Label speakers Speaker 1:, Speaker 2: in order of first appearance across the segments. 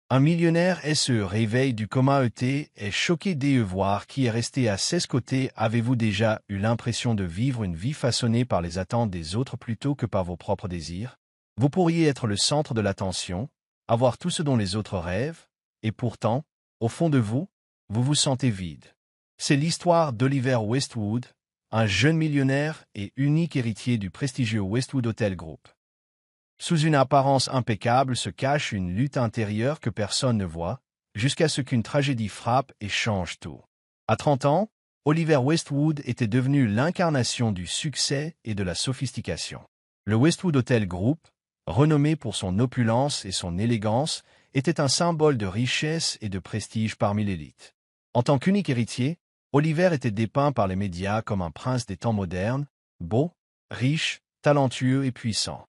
Speaker 1: Un millionnaire se réveille du coma est choqué de voir qui est resté à ses côtés. Avez-vous déjà eu l'impression de vivre une vie façonnée par les attentes des autres plutôt que par vos propres désirs? Vous pourriez être le centre de l'attention, avoir tout ce dont les autres rêvent, et pourtant, au fond de vous, vous vous sentez vide. C'est l'histoire d'Oliver Westwood, un jeune millionnaire et unique héritier du prestigieux Westwood Hotel Group. Sous une apparence impeccable se cache une lutte intérieure que personne ne voit, jusqu'à ce qu'une tragédie frappe et change tout. À 30 ans, Oliver Westwood était devenu l'incarnation du succès et de la sophistication. Le Westwood Hotel Group, renommé pour son opulence et son élégance, était un symbole de richesse et de prestige parmi l'élite. En tant qu'unique héritier, Oliver était dépeint par les médias comme un prince des temps modernes, beau, riche, talentueux et puissant.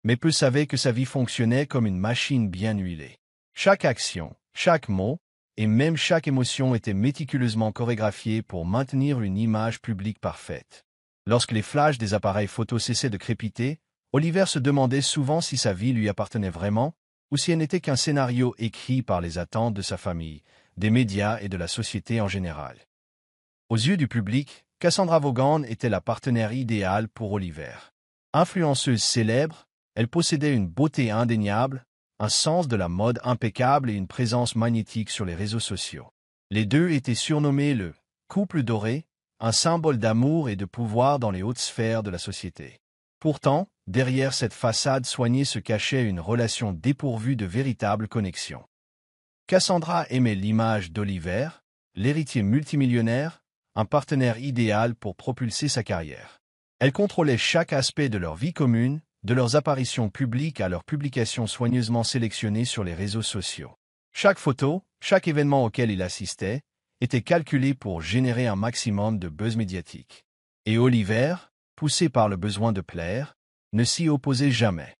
Speaker 1: Mais peu savaient que sa vie fonctionnait comme une machine bien huilée. Chaque action, chaque mot, et même chaque émotion était méticuleusement chorégraphiée pour maintenir une image publique parfaite. Lorsque les flashs des appareils photos cessaient de crépiter, Oliver se demandait souvent si sa vie lui appartenait vraiment, ou si elle n'était qu'un scénario écrit par les attentes de sa famille, des médias et de la société en général. Aux yeux du public, Cassandra Vaughan était la partenaire idéale pour Oliver. Influenceuse célèbre, elle possédait une beauté indéniable, un sens de la mode impeccable et une présence magnétique sur les réseaux sociaux. Les deux étaient surnommés le « couple doré », un symbole d'amour et de pouvoir dans les hautes sphères de la société. Pourtant, derrière cette façade soignée se cachait une relation dépourvue de véritable connexion. Cassandra aimait l'image d'Oliver, l'héritier multimillionnaire, un partenaire idéal pour propulser sa carrière. Elle contrôlait chaque aspect de leur vie commune, de leurs apparitions publiques à leurs publications soigneusement sélectionnées sur les réseaux sociaux. Chaque photo, chaque événement auquel il assistait, était calculé pour générer un maximum de buzz médiatique. Et Oliver, poussé par le besoin de plaire, ne s'y opposait jamais.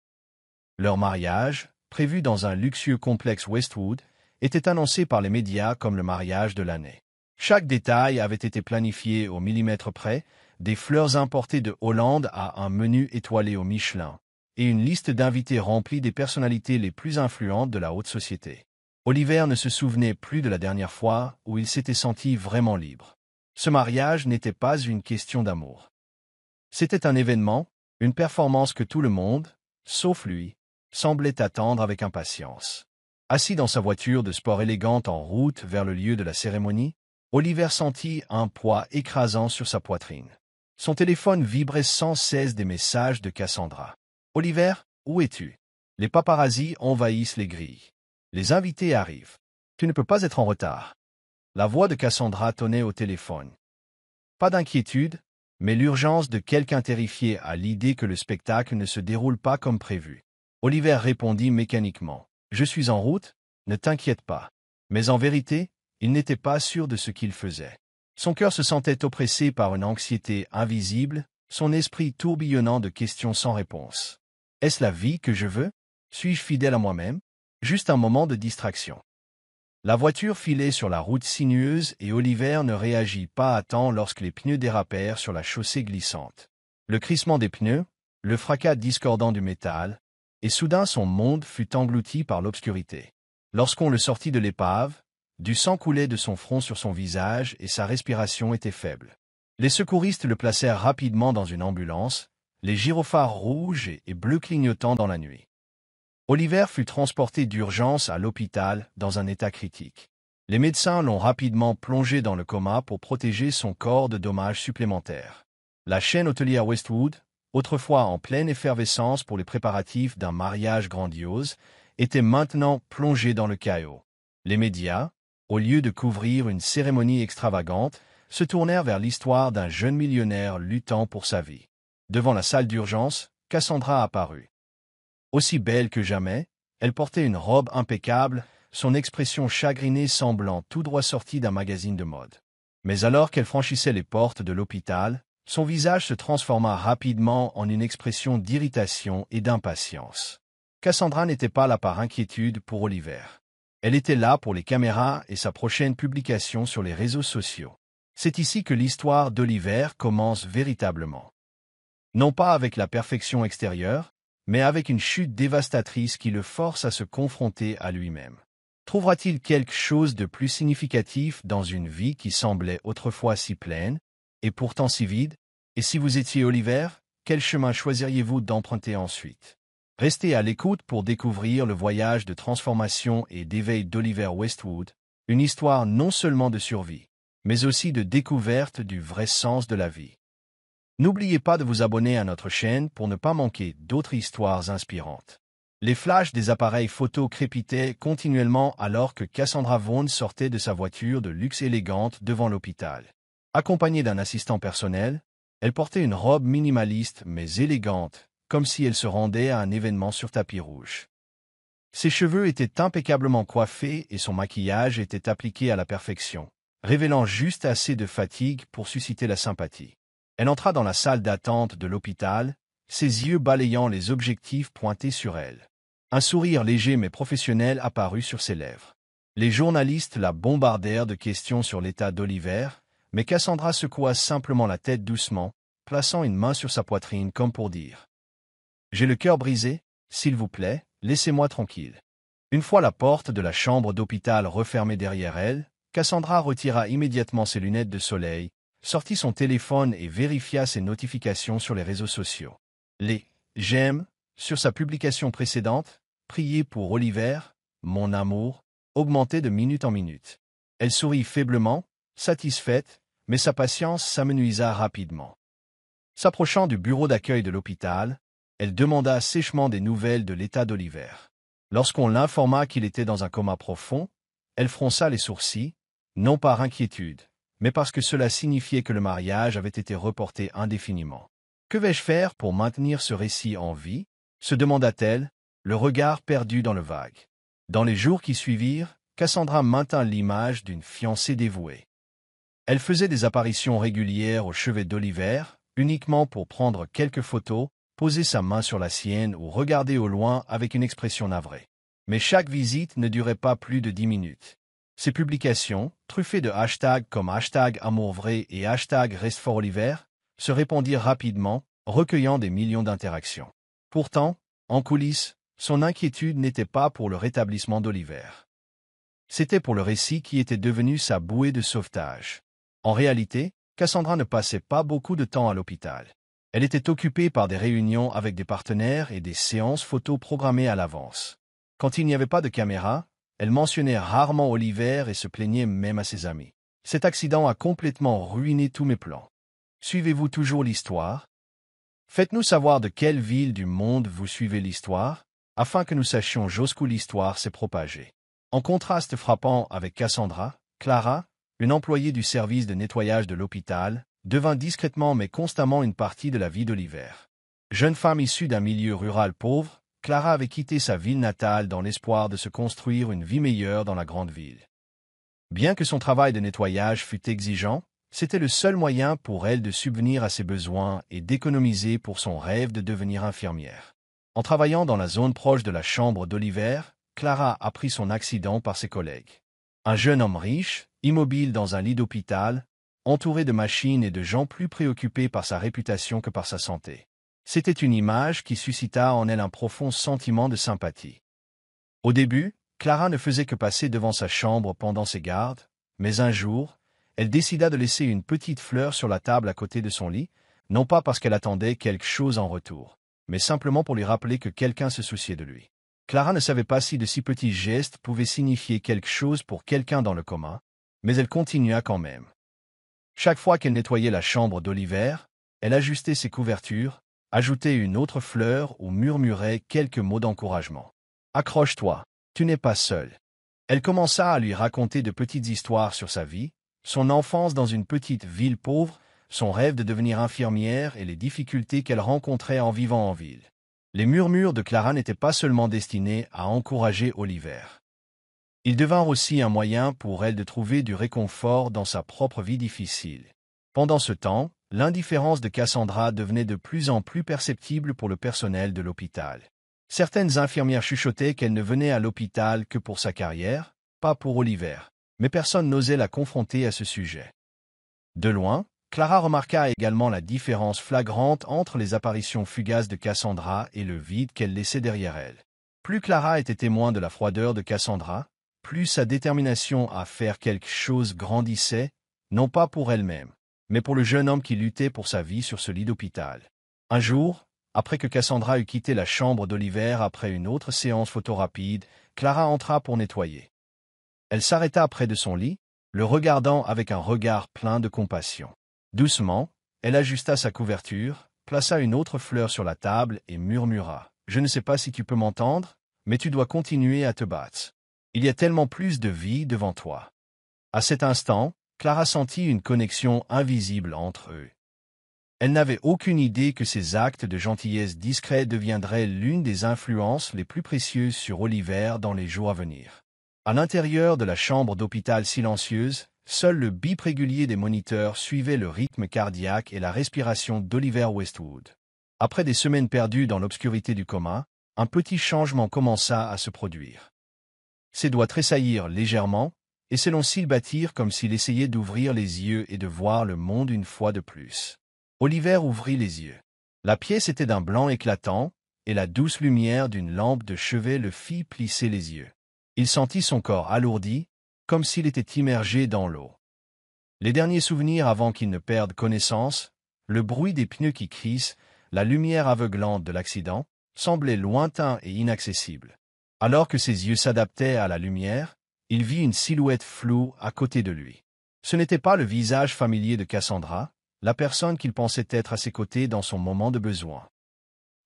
Speaker 1: Leur mariage, prévu dans un luxueux complexe Westwood, était annoncé par les médias comme le mariage de l'année. Chaque détail avait été planifié au millimètre près, des fleurs importées de Hollande à un menu étoilé au Michelin, et une liste d'invités remplie des personnalités les plus influentes de la haute société. Oliver ne se souvenait plus de la dernière fois où il s'était senti vraiment libre. Ce mariage n'était pas une question d'amour. C'était un événement, une performance que tout le monde, sauf lui, semblait attendre avec impatience. Assis dans sa voiture de sport élégante en route vers le lieu de la cérémonie, Oliver sentit un poids écrasant sur sa poitrine. Son téléphone vibrait sans cesse des messages de Cassandra. « Oliver, où es-tu? Les paparazzis envahissent les grilles. Les invités arrivent. Tu ne peux pas être en retard. » La voix de Cassandra tonnait au téléphone. Pas d'inquiétude, mais l'urgence de quelqu'un terrifié à l'idée que le spectacle ne se déroule pas comme prévu. Oliver répondit mécaniquement. « Je suis en route, ne t'inquiète pas. » Mais en vérité, il n'était pas sûr de ce qu'il faisait. Son cœur se sentait oppressé par une anxiété invisible, son esprit tourbillonnant de questions sans réponse. Est-ce la vie que je veux? Suis-je fidèle à moi-même? Juste un moment de distraction. La voiture filait sur la route sinueuse et Oliver ne réagit pas à temps lorsque les pneus dérapèrent sur la chaussée glissante. Le crissement des pneus, le fracas discordant du métal, et soudain son monde fut englouti par l'obscurité. Lorsqu'on le sortit de l'épave, du sang coulait de son front sur son visage et sa respiration était faible. Les secouristes le placèrent rapidement dans une ambulance, les gyrophares rouges et bleus clignotant dans la nuit. Oliver fut transporté d'urgence à l'hôpital dans un état critique. Les médecins l'ont rapidement plongé dans le coma pour protéger son corps de dommages supplémentaires. La chaîne hôtelière Westwood, autrefois en pleine effervescence pour les préparatifs d'un mariage grandiose, était maintenant plongée dans le chaos. Les médias, au lieu de couvrir une cérémonie extravagante, se tournèrent vers l'histoire d'un jeune millionnaire luttant pour sa vie. Devant la salle d'urgence, Cassandra apparut. Aussi belle que jamais, elle portait une robe impeccable, son expression chagrinée semblant tout droit sortie d'un magazine de mode. Mais alors qu'elle franchissait les portes de l'hôpital, son visage se transforma rapidement en une expression d'irritation et d'impatience. Cassandra n'était pas là par inquiétude pour Oliver. Elle était là pour les caméras et sa prochaine publication sur les réseaux sociaux. C'est ici que l'histoire d'Oliver commence véritablement. Non pas avec la perfection extérieure, mais avec une chute dévastatrice qui le force à se confronter à lui-même. Trouvera-t-il quelque chose de plus significatif dans une vie qui semblait autrefois si pleine, et pourtant si vide? Et si vous étiez Oliver, quel chemin choisiriez-vous d'emprunter ensuite? Restez à l'écoute pour découvrir le voyage de transformation et d'éveil d'Oliver Westwood, une histoire non seulement de survie, mais aussi de découverte du vrai sens de la vie. N'oubliez pas de vous abonner à notre chaîne pour ne pas manquer d'autres histoires inspirantes. Les flashs des appareils photo crépitaient continuellement alors que Cassandra Vaughn sortait de sa voiture de luxe élégante devant l'hôpital. Accompagnée d'un assistant personnel, elle portait une robe minimaliste mais élégante, comme si elle se rendait à un événement sur tapis rouge. Ses cheveux étaient impeccablement coiffés et son maquillage était appliqué à la perfection, révélant juste assez de fatigue pour susciter la sympathie. Elle entra dans la salle d'attente de l'hôpital, ses yeux balayant les objectifs pointés sur elle. Un sourire léger mais professionnel apparut sur ses lèvres. Les journalistes la bombardèrent de questions sur l'état d'Oliver, mais Cassandra secoua simplement la tête doucement, plaçant une main sur sa poitrine comme pour dire « J'ai le cœur brisé, s'il vous plaît, laissez-moi tranquille. » Une fois la porte de la chambre d'hôpital refermée derrière elle, Cassandra retira immédiatement ses lunettes de soleil, sortit son téléphone et vérifia ses notifications sur les réseaux sociaux. Les « j'aime » sur sa publication précédente, priez pour Oliver, mon amour, augmentaient de minute en minute. Elle sourit faiblement, satisfaite, mais sa patience s'amenuisa rapidement. S'approchant du bureau d'accueil de l'hôpital, elle demanda sèchement des nouvelles de l'état d'Oliver. Lorsqu'on l'informa qu'il était dans un coma profond, elle fronça les sourcils, non par inquiétude, mais parce que cela signifiait que le mariage avait été reporté indéfiniment. « Que vais-je faire pour maintenir ce récit en vie ?» se demanda-t-elle, le regard perdu dans le vague. Dans les jours qui suivirent, Cassandra maintint l'image d'une fiancée dévouée. Elle faisait des apparitions régulières au chevet d'Oliver, uniquement pour prendre quelques photos, poser sa main sur la sienne ou regarder au loin avec une expression navrée. Mais chaque visite ne durait pas plus de 10 minutes. Ses publications, truffées de hashtags comme #AmourVrai et #ResteForOliver, se répandirent rapidement, recueillant des millions d'interactions. Pourtant, en coulisses, son inquiétude n'était pas pour le rétablissement d'Oliver. C'était pour le récit qui était devenu sa bouée de sauvetage. En réalité, Cassandra ne passait pas beaucoup de temps à l'hôpital. Elle était occupée par des réunions avec des partenaires et des séances photos programmées à l'avance. Quand il n'y avait pas de caméra, elle mentionnait rarement Oliver et se plaignait même à ses amis. Cet accident a complètement ruiné tous mes plans. Suivez-vous toujours l'histoire? Faites-nous savoir de quelle ville du monde vous suivez l'histoire, afin que nous sachions jusqu'où l'histoire s'est propagée. En contraste frappant avec Cassandra, Clara, une employée du service de nettoyage de l'hôpital, devint discrètement mais constamment une partie de la vie d'Oliver. Jeune femme issue d'un milieu rural pauvre, Clara avait quitté sa ville natale dans l'espoir de se construire une vie meilleure dans la grande ville. Bien que son travail de nettoyage fût exigeant, c'était le seul moyen pour elle de subvenir à ses besoins et d'économiser pour son rêve de devenir infirmière. En travaillant dans la zone proche de la chambre d'Oliver, Clara apprit son accident par ses collègues. Un jeune homme riche, immobile dans un lit d'hôpital, entouré de machines et de gens plus préoccupés par sa réputation que par sa santé. C'était une image qui suscita en elle un profond sentiment de sympathie. Au début, Clara ne faisait que passer devant sa chambre pendant ses gardes, mais un jour, elle décida de laisser une petite fleur sur la table à côté de son lit, non pas parce qu'elle attendait quelque chose en retour, mais simplement pour lui rappeler que quelqu'un se souciait de lui. Clara ne savait pas si de si petits gestes pouvaient signifier quelque chose pour quelqu'un dans le coma, mais elle continua quand même. Chaque fois qu'elle nettoyait la chambre d'Oliver, elle ajustait ses couvertures, ajoutait une autre fleur ou murmurait quelques mots d'encouragement. « Accroche-toi, tu n'es pas seul. » Elle commença à lui raconter de petites histoires sur sa vie, son enfance dans une petite ville pauvre, son rêve de devenir infirmière et les difficultés qu'elle rencontrait en vivant en ville. Les murmures de Clara n'étaient pas seulement destinés à encourager Oliver. Ils devinrent aussi un moyen pour elle de trouver du réconfort dans sa propre vie difficile. Pendant ce temps, l'indifférence de Cassandra devenait de plus en plus perceptible pour le personnel de l'hôpital. Certaines infirmières chuchotaient qu'elle ne venait à l'hôpital que pour sa carrière, pas pour Oliver, mais personne n'osait la confronter à ce sujet. De loin, Clara remarqua également la différence flagrante entre les apparitions fugaces de Cassandra et le vide qu'elle laissait derrière elle. Plus Clara était témoin de la froideur de Cassandra, plus sa détermination à faire quelque chose grandissait, non pas pour elle-même, mais pour le jeune homme qui luttait pour sa vie sur ce lit d'hôpital. Un jour, après que Cassandra eut quitté la chambre d'Oliver après une autre séance photo rapide, Clara entra pour nettoyer. Elle s'arrêta près de son lit, le regardant avec un regard plein de compassion. Doucement, elle ajusta sa couverture, plaça une autre fleur sur la table et murmura « Je ne sais pas si tu peux m'entendre, mais tu dois continuer à te battre. Il y a tellement plus de vie devant toi. » À cet instant, Clara sentit une connexion invisible entre eux. Elle n'avait aucune idée que ces actes de gentillesse discrets deviendraient l'une des influences les plus précieuses sur Oliver dans les jours à venir. À l'intérieur de la chambre d'hôpital silencieuse, seul le bip régulier des moniteurs suivait le rythme cardiaque et la respiration d'Oliver Westwood. Après des semaines perdues dans l'obscurité du coma, un petit changement commença à se produire. Ses doigts tressaillirent légèrement, et ses longs cils battirent comme s'il essayait d'ouvrir les yeux et de voir le monde une fois de plus. Oliver ouvrit les yeux. La pièce était d'un blanc éclatant, et la douce lumière d'une lampe de chevet le fit plisser les yeux. Il sentit son corps alourdi, comme s'il était immergé dans l'eau. Les derniers souvenirs avant qu'il ne perde connaissance, le bruit des pneus qui crissent, la lumière aveuglante de l'accident, semblaient lointains et inaccessibles. Alors que ses yeux s'adaptaient à la lumière, il vit une silhouette floue à côté de lui. Ce n'était pas le visage familier de Cassandra, la personne qu'il pensait être à ses côtés dans son moment de besoin.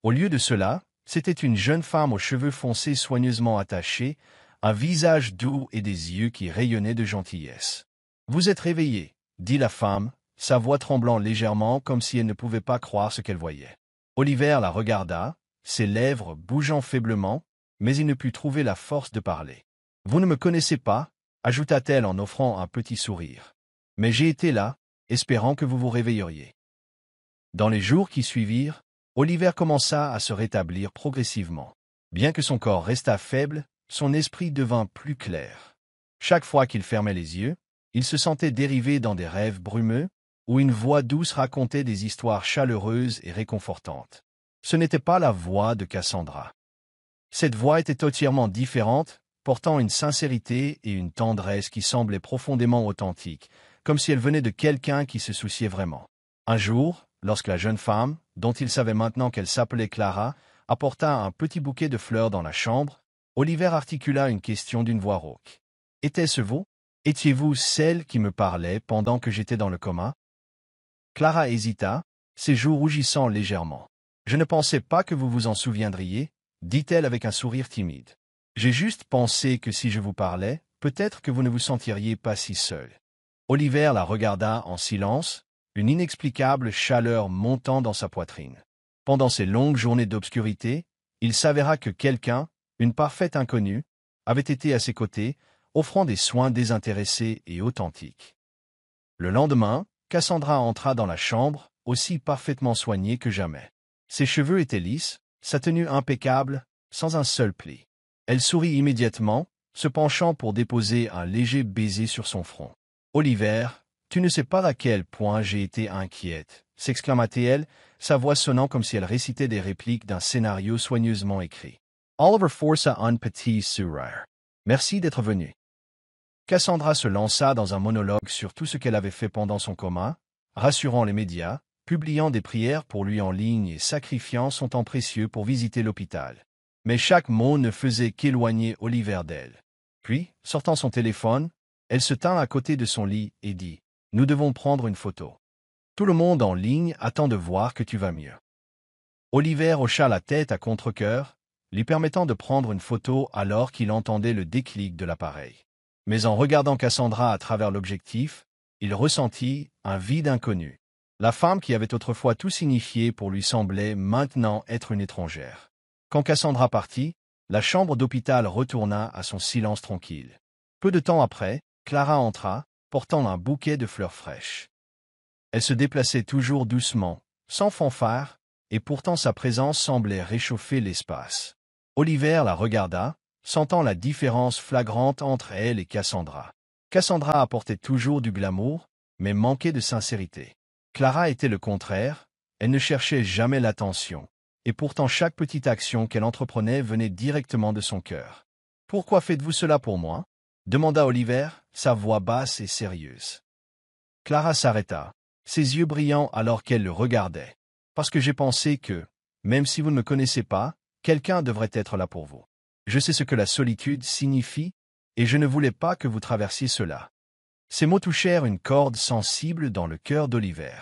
Speaker 1: Au lieu de cela, c'était une jeune femme aux cheveux foncés soigneusement attachés, un visage doux et des yeux qui rayonnaient de gentillesse. « Vous êtes réveillé, » dit la femme, sa voix tremblant légèrement comme si elle ne pouvait pas croire ce qu'elle voyait. Oliver la regarda, ses lèvres bougeant faiblement, mais il ne put trouver la force de parler. « Vous ne me connaissez pas, » ajouta-t-elle en offrant un petit sourire. « Mais j'ai été là, espérant que vous vous réveilleriez. » Dans les jours qui suivirent, Oliver commença à se rétablir progressivement. Bien que son corps restât faible, son esprit devint plus clair. Chaque fois qu'il fermait les yeux, il se sentait dériver dans des rêves brumeux, où une voix douce racontait des histoires chaleureuses et réconfortantes. Ce n'était pas la voix de Cassandra. Cette voix était entièrement différente, portant une sincérité et une tendresse qui semblaient profondément authentiques, comme si elle venait de quelqu'un qui se souciait vraiment. Un jour, lorsque la jeune femme, dont il savait maintenant qu'elle s'appelait Clara, apporta un petit bouquet de fleurs dans la chambre, Oliver articula une question d'une voix rauque. « Était-ce vous? Étiez-vous celle qui me parlait pendant que j'étais dans le coma ?» Clara hésita, ses joues rougissant légèrement. « Je ne pensais pas que vous vous en souviendriez, » dit-elle avec un sourire timide. « J'ai juste pensé que si je vous parlais, peut-être que vous ne vous sentiriez pas si seul. » Oliver la regarda en silence, une inexplicable chaleur montant dans sa poitrine. Pendant ces longues journées d'obscurité, il s'avéra que quelqu'un, une parfaite inconnue, avait été à ses côtés, offrant des soins désintéressés et authentiques. Le lendemain, Cassandra entra dans la chambre, aussi parfaitement soignée que jamais. Ses cheveux étaient lisses, sa tenue impeccable, sans un seul pli. Elle sourit immédiatement, se penchant pour déposer un léger baiser sur son front. « Oliver, tu ne sais pas à quel point j'ai été inquiète » s'exclama-t-elle, sa voix sonnant comme si elle récitait des répliques d'un scénario soigneusement écrit. Oliver força un petit sourire. « Merci d'être venu. » Cassandra se lança dans un monologue sur tout ce qu'elle avait fait pendant son coma, rassurant les médias, publiant des prières pour lui en ligne et sacrifiant son temps précieux pour visiter l'hôpital. Mais chaque mot ne faisait qu'éloigner Oliver d'elle. Puis, sortant son téléphone, elle se tint à côté de son lit et dit « Nous devons prendre une photo. Tout le monde en ligne attend de voir que tu vas mieux. » Oliver hocha la tête à contre-cœur, lui permettant de prendre une photo alors qu'il entendait le déclic de l'appareil. Mais en regardant Cassandra à travers l'objectif, il ressentit un vide inconnu. La femme qui avait autrefois tout signifié pour lui semblait maintenant être une étrangère. Quand Cassandra partit, la chambre d'hôpital retourna à son silence tranquille. Peu de temps après, Clara entra, portant un bouquet de fleurs fraîches. Elle se déplaçait toujours doucement, sans fanfare, et pourtant sa présence semblait réchauffer l'espace. Oliver la regarda, sentant la différence flagrante entre elle et Cassandra. Cassandra apportait toujours du glamour, mais manquait de sincérité. Clara était le contraire, elle ne cherchait jamais l'attention, et pourtant chaque petite action qu'elle entreprenait venait directement de son cœur. « Pourquoi faites-vous cela pour moi ?» demanda Oliver, sa voix basse et sérieuse. Clara s'arrêta, ses yeux brillants alors qu'elle le regardait. Parce que j'ai pensé que, même si vous ne me connaissez pas, quelqu'un devrait être là pour vous. Je sais ce que la solitude signifie, et je ne voulais pas que vous traversiez cela. Ces mots touchèrent une corde sensible dans le cœur d'Oliver.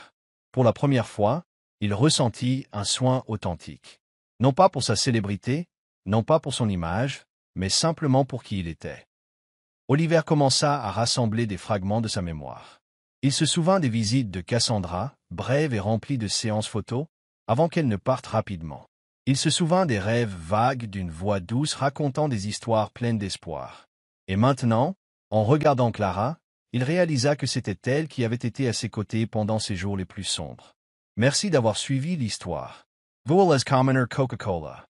Speaker 1: Pour la première fois, il ressentit un soin authentique. Non pas pour sa célébrité, non pas pour son image, mais simplement pour qui il était. Oliver commença à rassembler des fragments de sa mémoire. Il se souvint des visites de Cassandra, brèves et remplies de séances photos, avant qu'elle ne parte rapidement. Il se souvint des rêves vagues d'une voix douce racontant des histoires pleines d'espoir. Et maintenant, en regardant Clara, il réalisa que c'était elle qui avait été à ses côtés pendant ces jours les plus sombres. Merci d'avoir suivi l'histoire. Vous les Commoner Coca-Cola.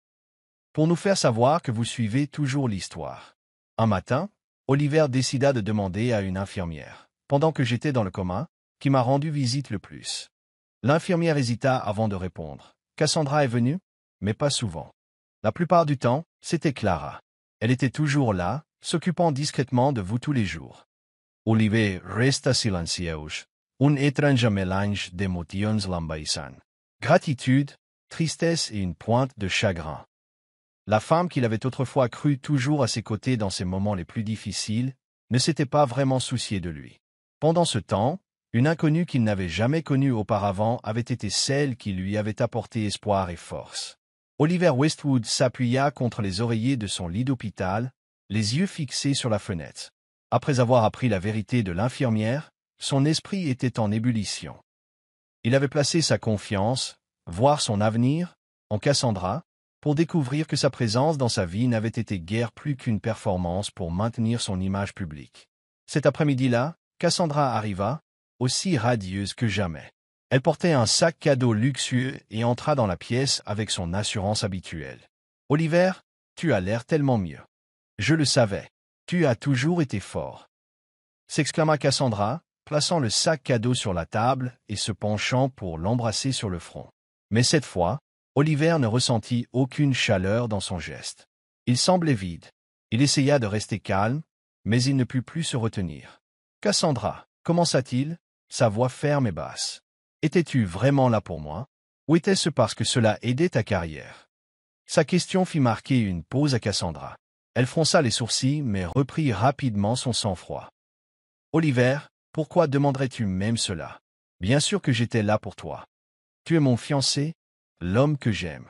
Speaker 1: Pour nous faire savoir que vous suivez toujours l'histoire. Un matin, Oliver décida de demander à une infirmière, pendant que j'étais dans le coma, qui m'a rendu visite le plus. L'infirmière hésita avant de répondre. Cassandra est venue, mais pas souvent. La plupart du temps, c'était Clara. Elle était toujours là, s'occupant discrètement de vous tous les jours. Oliver resta silencieux. Un étrange mélange d'émotions l'envahissant. Gratitude, tristesse et une pointe de chagrin. La femme qu'il avait autrefois cru toujours à ses côtés dans ses moments les plus difficiles, ne s'était pas vraiment souciée de lui. Pendant ce temps, une inconnue qu'il n'avait jamais connue auparavant avait été celle qui lui avait apporté espoir et force. Oliver Westwood s'appuya contre les oreillers de son lit d'hôpital, les yeux fixés sur la fenêtre. Après avoir appris la vérité de l'infirmière, son esprit était en ébullition. Il avait placé sa confiance, voire son avenir, en Cassandra, pour découvrir que sa présence dans sa vie n'avait été guère plus qu'une performance pour maintenir son image publique. Cet après-midi-là, Cassandra arriva, aussi radieuse que jamais. Elle portait un sac cadeau luxueux et entra dans la pièce avec son assurance habituelle. « Oliver, tu as l'air tellement mieux. »« Je le savais. Tu as toujours été fort. » s'exclama Cassandra, plaçant le sac cadeau sur la table et se penchant pour l'embrasser sur le front. Mais cette fois, Oliver ne ressentit aucune chaleur dans son geste. Il semblait vide. Il essaya de rester calme, mais il ne put plus se retenir. « Cassandra, commença-t-il, sa voix ferme et basse. Étais-tu vraiment là pour moi? Ou était-ce parce que cela aidait ta carrière? » Sa question fit marquer une pause à Cassandra. Elle fronça les sourcils mais reprit rapidement son sang-froid. « Oliver, pourquoi demanderais-tu même cela? Bien sûr que j'étais là pour toi. Tu es mon fiancé, l'homme que j'aime. »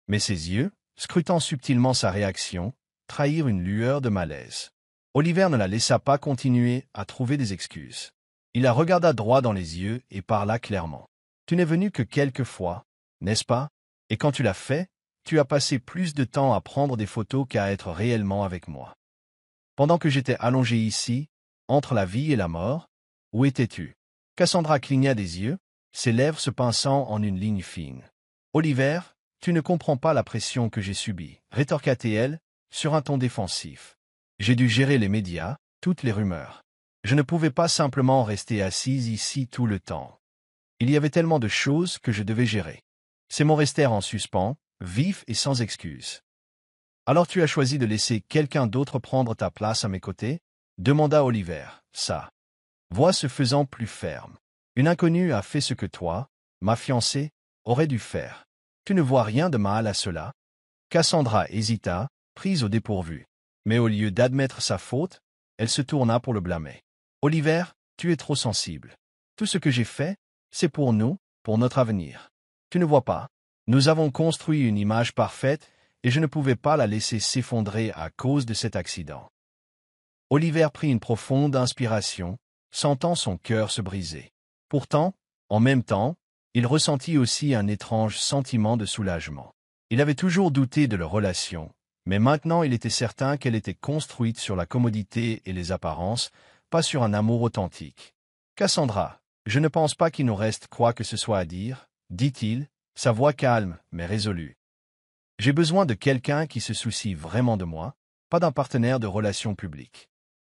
Speaker 1: Mais ses yeux, scrutant subtilement sa réaction, trahirent une lueur de malaise. Oliver ne la laissa pas continuer à trouver des excuses. Il la regarda droit dans les yeux et parla clairement. « Tu n'es venu que quelques fois, n'est-ce pas? Et quand tu l'as fait, tu as passé plus de temps à prendre des photos qu'à être réellement avec moi. Pendant que j'étais allongé ici, entre la vie et la mort, où étais-tu? » Cassandra cligna des yeux, ses lèvres se pinçant en une ligne fine. « Oliver, tu ne comprends pas la pression que j'ai subie, » rétorqua-t-elle, sur un ton défensif. « J'ai dû gérer les médias, toutes les rumeurs. Je ne pouvais pas simplement rester assise ici tout le temps. Il y avait tellement de choses que je devais gérer. Ces mots restèrent en suspens, vifs et sans excuse. « Alors tu as choisi de laisser quelqu'un d'autre prendre ta place à mes côtés? » demanda Oliver, sa voix se faisant plus ferme. « Une inconnue a fait ce que toi, ma fiancée, aurais dû faire. Tu ne vois rien de mal à cela? » Cassandra hésita, prise au dépourvu. Mais au lieu d'admettre sa faute, elle se tourna pour le blâmer. « Oliver, tu es trop sensible. Tout ce que j'ai fait, c'est pour nous, pour notre avenir. Tu ne vois pas? Nous avons construit une image parfaite et je ne pouvais pas la laisser s'effondrer à cause de cet accident. » Oliver prit une profonde inspiration, sentant son cœur se briser. Pourtant, en même temps, il ressentit aussi un étrange sentiment de soulagement. Il avait toujours douté de leur relation, mais maintenant il était certain qu'elle était construite sur la commodité et les apparences, pas sur un amour authentique. « Cassandra, je ne pense pas qu'il nous reste quoi que ce soit à dire, » dit-il, sa voix calme mais résolue. « J'ai besoin de quelqu'un qui se soucie vraiment de moi, pas d'un partenaire de relations publiques. »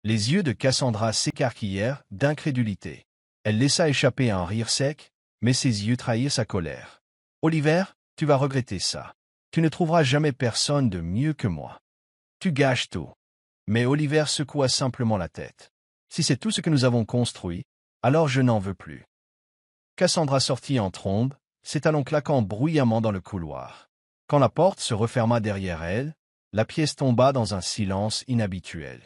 Speaker 1: Les yeux de Cassandra s'écarquillèrent d'incrédulité. Elle laissa échapper un rire sec, mais ses yeux trahirent sa colère. « Oliver, tu vas regretter ça. Tu ne trouveras jamais personne de mieux que moi. Tu gâches tout. » Mais Oliver secoua simplement la tête. Si c'est tout ce que nous avons construit, alors je n'en veux plus. Cassandra sortit en trombe, ses talons claquant bruyamment dans le couloir. Quand la porte se referma derrière elle, la pièce tomba dans un silence inhabituel.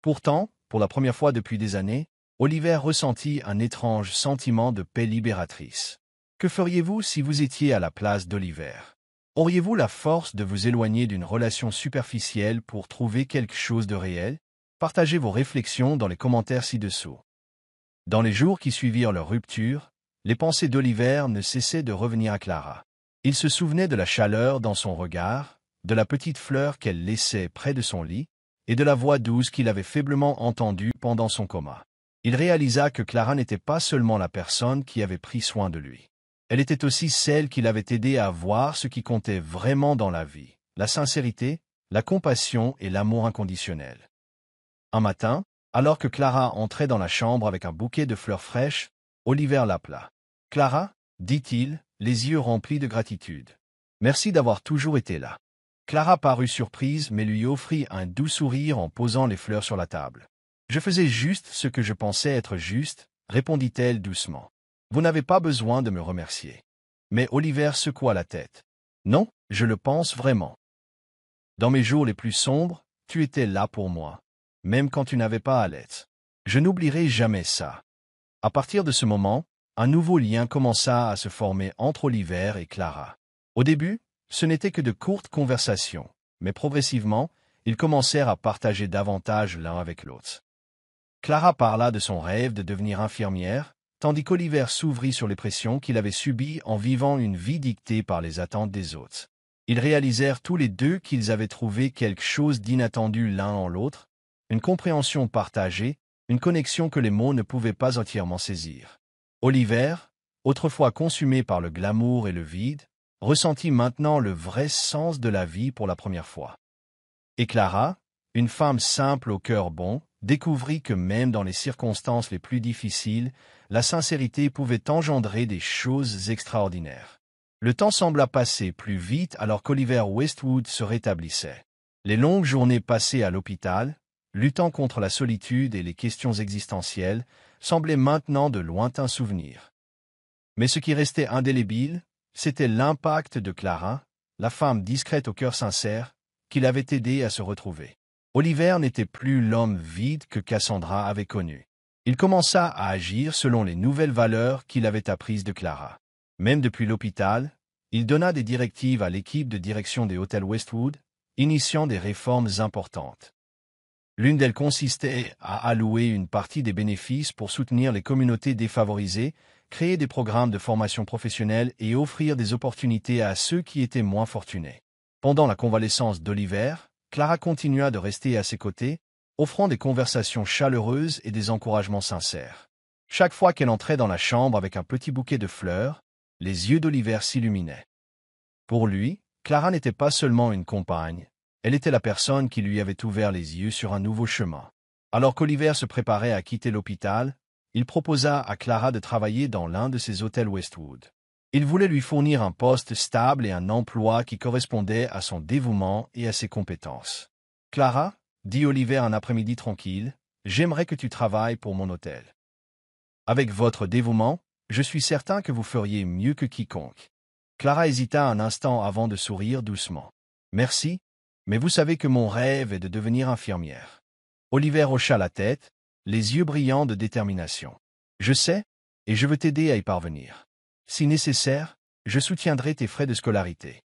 Speaker 1: Pourtant, pour la première fois depuis des années, Oliver ressentit un étrange sentiment de paix libératrice. Que feriez-vous si vous étiez à la place d'Oliver? Auriez-vous la force de vous éloigner d'une relation superficielle pour trouver quelque chose de réel? Partagez vos réflexions dans les commentaires ci-dessous. Dans les jours qui suivirent leur rupture, les pensées d'Oliver ne cessaient de revenir à Clara. Il se souvenait de la chaleur dans son regard, de la petite fleur qu'elle laissait près de son lit, et de la voix douce qu'il avait faiblement entendue pendant son coma. Il réalisa que Clara n'était pas seulement la personne qui avait pris soin de lui. Elle était aussi celle qui l'avait aidé à voir ce qui comptait vraiment dans la vie, la sincérité, la compassion et l'amour inconditionnel. Un matin, alors que Clara entrait dans la chambre avec un bouquet de fleurs fraîches, Oliver l'appela. « Clara » dit-il, les yeux remplis de gratitude. « Merci d'avoir toujours été là. » Clara parut surprise mais lui offrit un doux sourire en posant les fleurs sur la table. « Je faisais juste ce que je pensais être juste, » répondit-elle doucement. « Vous n'avez pas besoin de me remercier. » Mais Oliver secoua la tête. « Non, je le pense vraiment. Dans mes jours les plus sombres, tu étais là pour moi, même quand tu n'avais pas à l'être. Je n'oublierai jamais ça. » À partir de ce moment, un nouveau lien commença à se former entre Oliver et Clara. Au début, ce n'était que de courtes conversations, mais progressivement, ils commencèrent à partager davantage l'un avec l'autre. Clara parla de son rêve de devenir infirmière, tandis qu'Oliver s'ouvrit sur les pressions qu'il avait subies en vivant une vie dictée par les attentes des autres. Ils réalisèrent tous les deux qu'ils avaient trouvé quelque chose d'inattendu l'un en l'autre, une compréhension partagée, une connexion que les mots ne pouvaient pas entièrement saisir. Oliver, autrefois consumé par le glamour et le vide, ressentit maintenant le vrai sens de la vie pour la première fois. Et Clara, une femme simple au cœur bon, découvrit que même dans les circonstances les plus difficiles, la sincérité pouvait engendrer des choses extraordinaires. Le temps sembla passer plus vite alors qu'Oliver Westwood se rétablissait. Les longues journées passées à l'hôpital, luttant contre la solitude et les questions existentielles, semblaient maintenant de lointains souvenirs. Mais ce qui restait indélébile, c'était l'impact de Clara, la femme discrète au cœur sincère, qui l'avait aidé à se retrouver. Oliver n'était plus l'homme vide que Cassandra avait connu. Il commença à agir selon les nouvelles valeurs qu'il avait apprises de Clara. Même depuis l'hôpital, il donna des directives à l'équipe de direction des hôtels Westwood, initiant des réformes importantes. L'une d'elles consistait à allouer une partie des bénéfices pour soutenir les communautés défavorisées, créer des programmes de formation professionnelle et offrir des opportunités à ceux qui étaient moins fortunés. Pendant la convalescence d'Oliver, Clara continua de rester à ses côtés, offrant des conversations chaleureuses et des encouragements sincères. Chaque fois qu'elle entrait dans la chambre avec un petit bouquet de fleurs, les yeux d'Oliver s'illuminaient. Pour lui, Clara n'était pas seulement une compagne, elle était la personne qui lui avait ouvert les yeux sur un nouveau chemin. Alors qu'Oliver se préparait à quitter l'hôpital, il proposa à Clara de travailler dans l'un de ses hôtels Westwood. Il voulait lui fournir un poste stable et un emploi qui correspondait à son dévouement et à ses compétences. « Clara, » dit Oliver un après-midi tranquille, « j'aimerais que tu travailles pour mon hôtel. Avec votre dévouement, je suis certain que vous feriez mieux que quiconque. » Clara hésita un instant avant de sourire doucement. « Merci, mais vous savez que mon rêve est de devenir infirmière. » Oliver hocha la tête, les yeux brillants de détermination. « Je sais, et je veux t'aider à y parvenir. Si nécessaire, je soutiendrai tes frais de scolarité.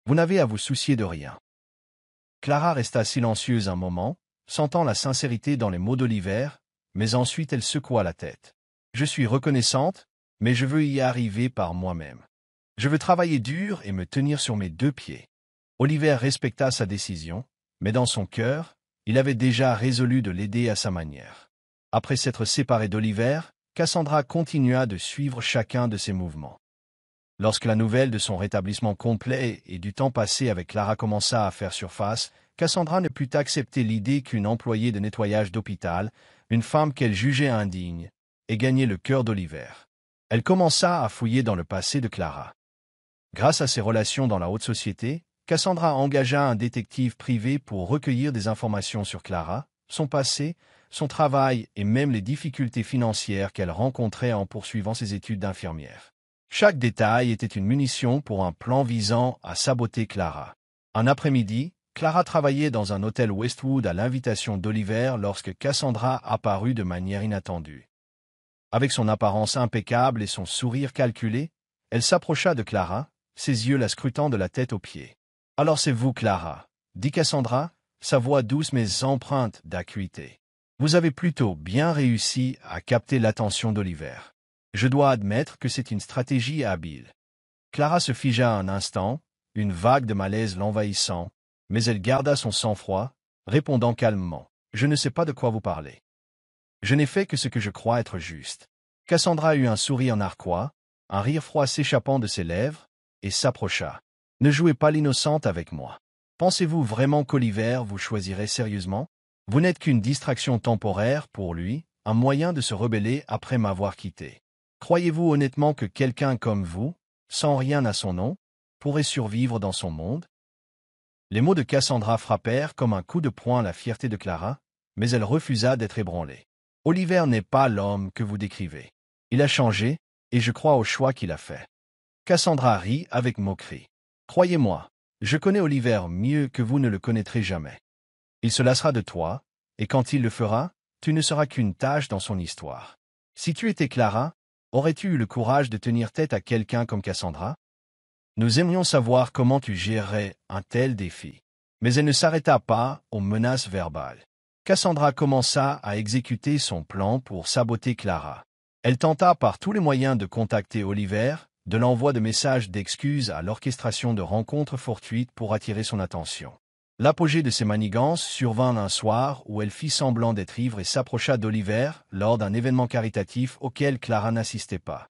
Speaker 1: Vous n'avez à vous soucier de rien. » Clara resta silencieuse un moment, sentant la sincérité dans les mots d'Oliver, mais ensuite elle secoua la tête. « Je suis reconnaissante, mais je veux y arriver par moi-même. Je veux travailler dur et me tenir sur mes deux pieds. » Oliver respecta sa décision, mais dans son cœur, il avait déjà résolu de l'aider à sa manière. Après s'être séparé d'Oliver, Cassandra continua de suivre chacun de ses mouvements. Lorsque la nouvelle de son rétablissement complet et du temps passé avec Clara commença à faire surface, Cassandra ne put accepter l'idée qu'une employée de nettoyage d'hôpital, une femme qu'elle jugeait indigne, ait gagné le cœur d'Oliver. Elle commença à fouiller dans le passé de Clara. Grâce à ses relations dans la haute société, Cassandra engagea un détective privé pour recueillir des informations sur Clara, son passé, son travail et même les difficultés financières qu'elle rencontrait en poursuivant ses études d'infirmière. Chaque détail était une munition pour un plan visant à saboter Clara. Un après-midi, Clara travaillait dans un hôtel Westwood à l'invitation d'Oliver lorsque Cassandra apparut de manière inattendue. Avec son apparence impeccable et son sourire calculé, elle s'approcha de Clara, ses yeux la scrutant de la tête aux pieds. « Alors c'est vous, Clara » dit Cassandra, sa voix douce mais empreinte d'acuité. « Vous avez plutôt bien réussi à capter l'attention d'Oliver. Je dois admettre que c'est une stratégie habile. » Clara se figea un instant, une vague de malaise l'envahissant, mais elle garda son sang-froid, répondant calmement. « Je ne sais pas de quoi vous parlez. Je n'ai fait que ce que je crois être juste. » Cassandra eut un sourire narquois, un rire froid s'échappant de ses lèvres, et s'approcha. « Ne jouez pas l'innocente avec moi. Pensez-vous vraiment qu'Oliver vous choisirait sérieusement? Vous n'êtes qu'une distraction temporaire pour lui, un moyen de se rebeller après m'avoir quitté. Croyez-vous honnêtement que quelqu'un comme vous, sans rien à son nom, pourrait survivre dans son monde? » Les mots de Cassandra frappèrent comme un coup de poing la fierté de Clara, mais elle refusa d'être ébranlée. « Oliver n'est pas l'homme que vous décrivez. Il a changé, et je crois au choix qu'il a fait. » Cassandra rit avec moquerie. « Croyez-moi, je connais Oliver mieux que vous ne le connaîtrez jamais. Il se lassera de toi, et quand il le fera, tu ne seras qu'une tache dans son histoire. Si tu étais Clara, aurais-tu eu le courage de tenir tête à quelqu'un comme Cassandra? Nous aimerions savoir comment tu gérerais un tel défi. » Mais elle ne s'arrêta pas aux menaces verbales. Cassandra commença à exécuter son plan pour saboter Clara. Elle tenta par tous les moyens de contacter Oliver, de l'envoi de messages d'excuses à l'orchestration de rencontres fortuites pour attirer son attention. L'apogée de ces manigances survint un soir où elle fit semblant d'être ivre et s'approcha d'Oliver lors d'un événement caritatif auquel Clara n'assistait pas.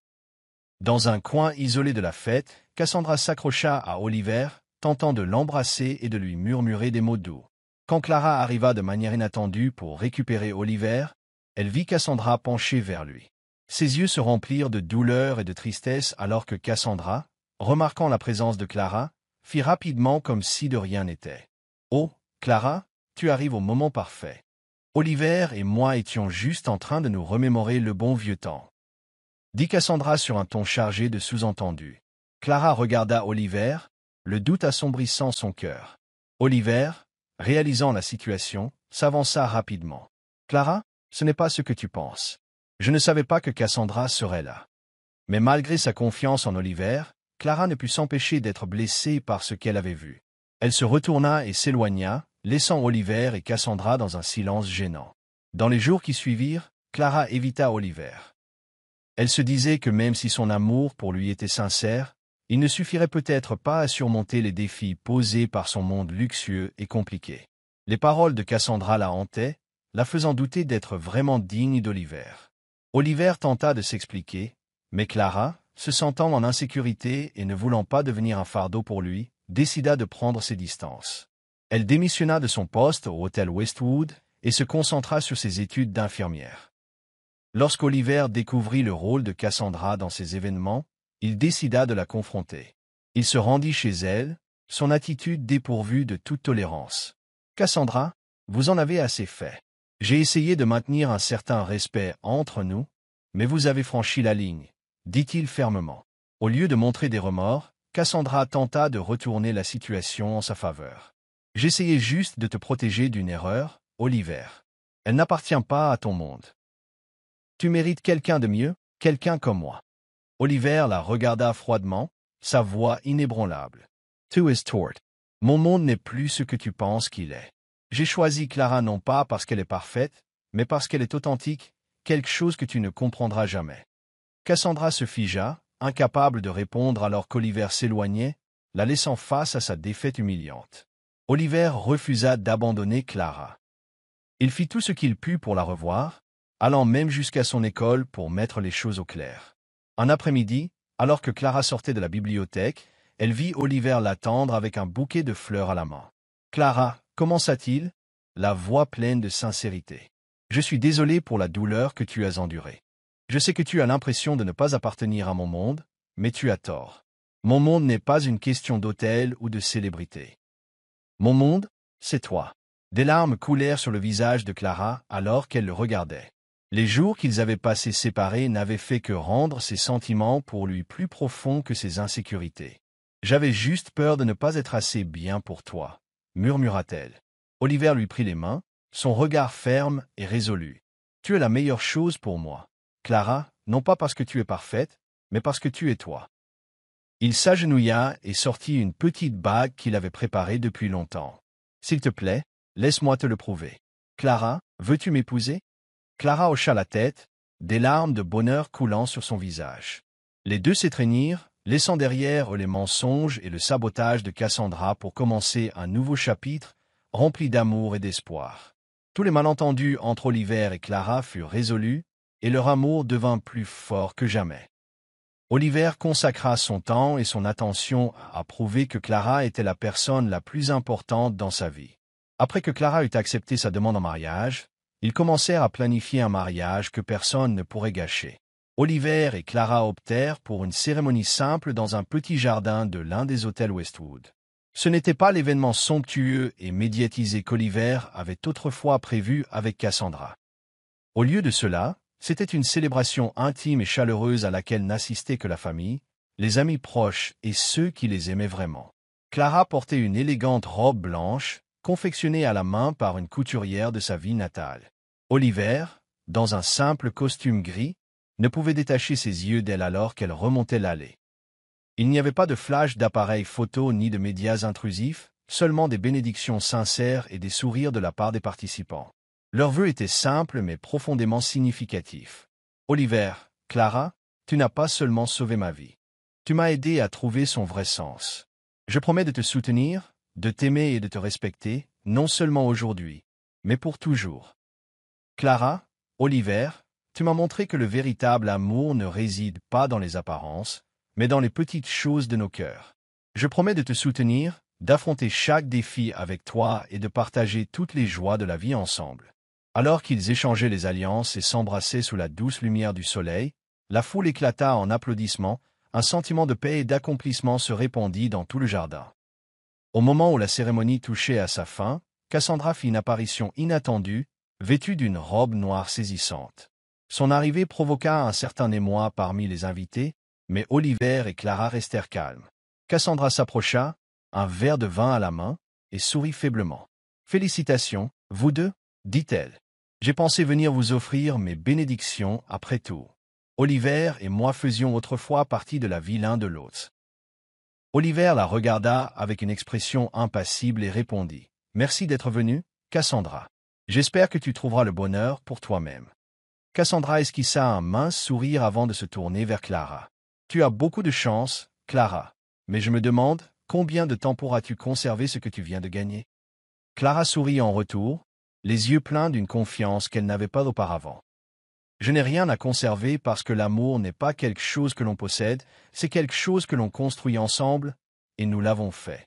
Speaker 1: Dans un coin isolé de la fête, Cassandra s'accrocha à Oliver, tentant de l'embrasser et de lui murmurer des mots doux. Quand Clara arriva de manière inattendue pour récupérer Oliver, elle vit Cassandra penchée vers lui. Ses yeux se remplirent de douleur et de tristesse alors que Cassandra, remarquant la présence de Clara, fit rapidement comme si de rien n'était. « Oh, Clara, tu arrives au moment parfait. Oliver et moi étions juste en train de nous remémorer le bon vieux temps. » dit Cassandra sur un ton chargé de sous-entendus. Clara regarda Oliver, le doute assombrissant son cœur. Oliver, réalisant la situation, s'avança rapidement. « Clara, ce n'est pas ce que tu penses. Je ne savais pas que Cassandra serait là. » Mais malgré sa confiance en Oliver, Clara ne put s'empêcher d'être blessée par ce qu'elle avait vu. Elle se retourna et s'éloigna, laissant Oliver et Cassandra dans un silence gênant. Dans les jours qui suivirent, Clara évita Oliver. Elle se disait que même si son amour pour lui était sincère, il ne suffirait peut-être pas à surmonter les défis posés par son monde luxueux et compliqué. Les paroles de Cassandra la hantaient, la faisant douter d'être vraiment digne d'Oliver. Oliver tenta de s'expliquer, mais Clara, se sentant en insécurité et ne voulant pas devenir un fardeau pour lui, décida de prendre ses distances. Elle démissionna de son poste au hôtel Westwood et se concentra sur ses études d'infirmière. Lorsqu'Oliver découvrit le rôle de Cassandra dans ces événements, il décida de la confronter. Il se rendit chez elle, son attitude dépourvue de toute tolérance. « Cassandra, vous en avez assez fait. J'ai essayé de maintenir un certain respect entre nous, mais vous avez franchi la ligne, » dit-il fermement. Au lieu de montrer des remords, Cassandra tenta de retourner la situation en sa faveur. « J'essayais juste de te protéger d'une erreur, Oliver. Elle n'appartient pas à ton monde. Tu mérites quelqu'un de mieux, quelqu'un comme moi. » Oliver la regarda froidement, sa voix inébranlable. « Tu es tort. Mon monde n'est plus ce que tu penses qu'il est. J'ai choisi Clara non pas parce qu'elle est parfaite, mais parce qu'elle est authentique, quelque chose que tu ne comprendras jamais. » Cassandra se figea, incapable de répondre alors qu'Oliver s'éloignait, la laissant face à sa défaite humiliante. Oliver refusa d'abandonner Clara. Il fit tout ce qu'il put pour la revoir, allant même jusqu'à son école pour mettre les choses au clair. Un après-midi, alors que Clara sortait de la bibliothèque, elle vit Oliver l'attendre avec un bouquet de fleurs à la main. « Clara, commença-t-il, la voix pleine de sincérité. Je suis désolé pour la douleur que tu as endurée. Je sais que tu as l'impression de ne pas appartenir à mon monde, mais tu as tort. Mon monde n'est pas une question d'hôtel ou de célébrité. Mon monde, c'est toi. » Des larmes coulèrent sur le visage de Clara alors qu'elle le regardait. Les jours qu'ils avaient passés séparés n'avaient fait que rendre ses sentiments pour lui plus profonds que ses insécurités. « J'avais juste peur de ne pas être assez bien pour toi, » murmura-t-elle. Oliver lui prit les mains, son regard ferme et résolu. « Tu es la meilleure chose pour moi, Clara, non pas parce que tu es parfaite, mais parce que tu es toi. » Il s'agenouilla et sortit une petite bague qu'il avait préparée depuis longtemps. « S'il te plaît, laisse-moi te le prouver. Clara, veux-tu m'épouser ?» Clara hocha la tête, des larmes de bonheur coulant sur son visage. Les deux s'étreignirent, laissant derrière eux les mensonges et le sabotage de Cassandra pour commencer un nouveau chapitre, rempli d'amour et d'espoir. Tous les malentendus entre Oliver et Clara furent résolus, et leur amour devint plus fort que jamais. Oliver consacra son temps et son attention à prouver que Clara était la personne la plus importante dans sa vie. Après que Clara eut accepté sa demande en mariage, ils commencèrent à planifier un mariage que personne ne pourrait gâcher. Oliver et Clara optèrent pour une cérémonie simple dans un petit jardin de l'un des hôtels Westwood. Ce n'était pas l'événement somptueux et médiatisé qu'Oliver avait autrefois prévu avec Cassandra. Au lieu de cela, c'était une célébration intime et chaleureuse à laquelle n'assistait que la famille, les amis proches et ceux qui les aimaient vraiment. Clara portait une élégante robe blanche, confectionnée à la main par une couturière de sa ville natale. Oliver, dans un simple costume gris, ne pouvait détacher ses yeux d'elle alors qu'elle remontait l'allée. Il n'y avait pas de flash d'appareils photo ni de médias intrusifs, seulement des bénédictions sincères et des sourires de la part des participants. Leurs vœux étaient simples mais profondément significatifs. « Oliver, Clara, tu n'as pas seulement sauvé ma vie. Tu m'as aidé à trouver son vrai sens. Je promets de te soutenir, de t'aimer et de te respecter, non seulement aujourd'hui, mais pour toujours. Clara, Oliver, tu m'as montré que le véritable amour ne réside pas dans les apparences, mais dans les petites choses de nos cœurs. Je promets de te soutenir, d'affronter chaque défi avec toi et de partager toutes les joies de la vie ensemble. » Alors qu'ils échangeaient les alliances et s'embrassaient sous la douce lumière du soleil, la foule éclata en applaudissements, un sentiment de paix et d'accomplissement se répandit dans tout le jardin. Au moment où la cérémonie touchait à sa fin, Cassandra fit une apparition inattendue, vêtue d'une robe noire saisissante. Son arrivée provoqua un certain émoi parmi les invités, mais Oliver et Clara restèrent calmes. Cassandra s'approcha, un verre de vin à la main, et sourit faiblement. « Félicitations, vous deux, » dit-elle. « J'ai pensé venir vous offrir mes bénédictions après tout. Oliver et moi faisions autrefois partie de la vie l'un de l'autre. » Oliver la regarda avec une expression impassible et répondit. « Merci d'être venue, Cassandra. J'espère que tu trouveras le bonheur pour toi-même. » Cassandra esquissa un mince sourire avant de se tourner vers Clara. « Tu as beaucoup de chance, Clara, mais je me demande, combien de temps pourras-tu conserver ce que tu viens de gagner ?» Clara sourit en retour, les yeux pleins d'une confiance qu'elle n'avait pas auparavant. « Je n'ai rien à conserver parce que l'amour n'est pas quelque chose que l'on possède, c'est quelque chose que l'on construit ensemble, et nous l'avons fait. »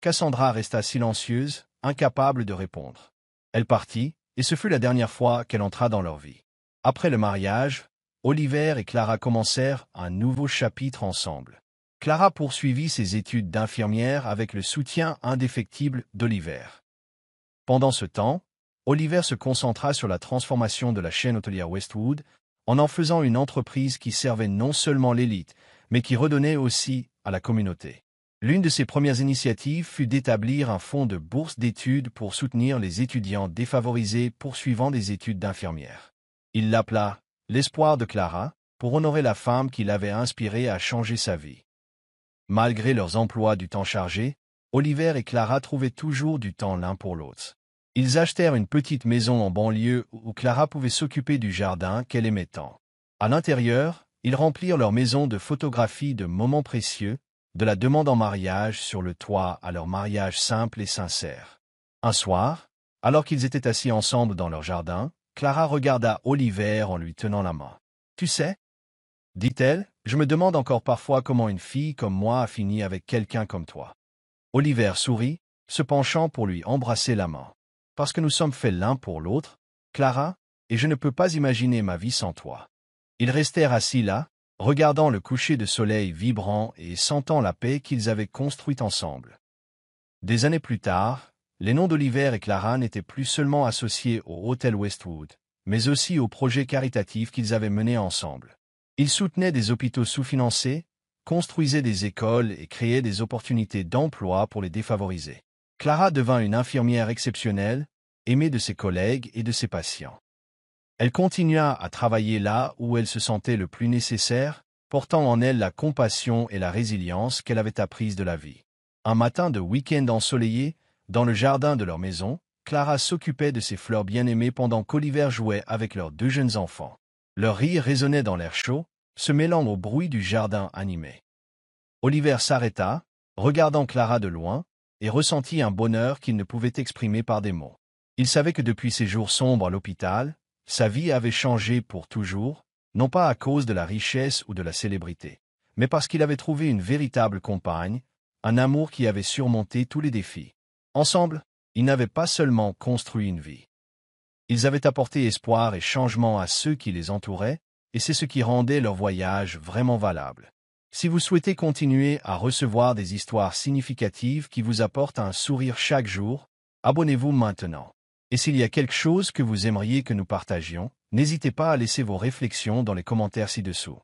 Speaker 1: Cassandra resta silencieuse, incapable de répondre. Elle partit, et ce fut la dernière fois qu'elle entra dans leur vie. Après le mariage, Oliver et Clara commencèrent un nouveau chapitre ensemble. Clara poursuivit ses études d'infirmière avec le soutien indéfectible d'Oliver. Pendant ce temps, Oliver se concentra sur la transformation de la chaîne hôtelière Westwood en faisant une entreprise qui servait non seulement l'élite, mais qui redonnait aussi à la communauté. L'une de ses premières initiatives fut d'établir un fonds de bourse d'études pour soutenir les étudiants défavorisés poursuivant des études d'infirmière. Il l'appela « l'espoir de Clara » pour honorer la femme qui l'avait inspiré à changer sa vie. Malgré leurs emplois du temps chargés, Oliver et Clara trouvaient toujours du temps l'un pour l'autre. Ils achetèrent une petite maison en banlieue où Clara pouvait s'occuper du jardin qu'elle aimait tant. À l'intérieur, ils remplirent leur maison de photographies de moments précieux, de la demande en mariage sur le toit à leur mariage simple et sincère. Un soir, alors qu'ils étaient assis ensemble dans leur jardin, Clara regarda Oliver en lui tenant la main. « Tu sais, » dit-elle, « je me demande encore parfois comment une fille comme moi a fini avec quelqu'un comme toi. » Oliver sourit, se penchant pour lui embrasser la main. « Parce que nous sommes faits l'un pour l'autre, Clara, et je ne peux pas imaginer ma vie sans toi. » Ils restèrent assis là, regardant le coucher de soleil vibrant et sentant la paix qu'ils avaient construite ensemble. Des années plus tard, Les noms d'Oliver et Clara n'étaient plus seulement associés au Hôtel Westwood, mais aussi aux projets caritatifs qu'ils avaient menés ensemble. Ils soutenaient des hôpitaux sous-financés, construisaient des écoles et créaient des opportunités d'emploi pour les défavorisés. Clara devint une infirmière exceptionnelle, aimée de ses collègues et de ses patients. Elle continua à travailler là où elle se sentait le plus nécessaire, portant en elle la compassion et la résilience qu'elle avait apprises de la vie. Un matin de week-end ensoleillé, dans le jardin de leur maison, Clara s'occupait de ses fleurs bien-aimées pendant qu'Oliver jouait avec leurs 2 jeunes enfants. Leur rire résonnait dans l'air chaud, se mêlant au bruit du jardin animé. Oliver s'arrêta, regardant Clara de loin, et ressentit un bonheur qu'il ne pouvait exprimer par des mots. Il savait que depuis ses jours sombres à l'hôpital, sa vie avait changé pour toujours, non pas à cause de la richesse ou de la célébrité, mais parce qu'il avait trouvé une véritable compagne, un amour qui avait surmonté tous les défis. Ensemble, ils n'avaient pas seulement construit une vie. Ils avaient apporté espoir et changement à ceux qui les entouraient, et c'est ce qui rendait leur voyage vraiment valable. Si vous souhaitez continuer à recevoir des histoires significatives qui vous apportent un sourire chaque jour, abonnez-vous maintenant. Et s'il y a quelque chose que vous aimeriez que nous partagions, n'hésitez pas à laisser vos réflexions dans les commentaires ci-dessous.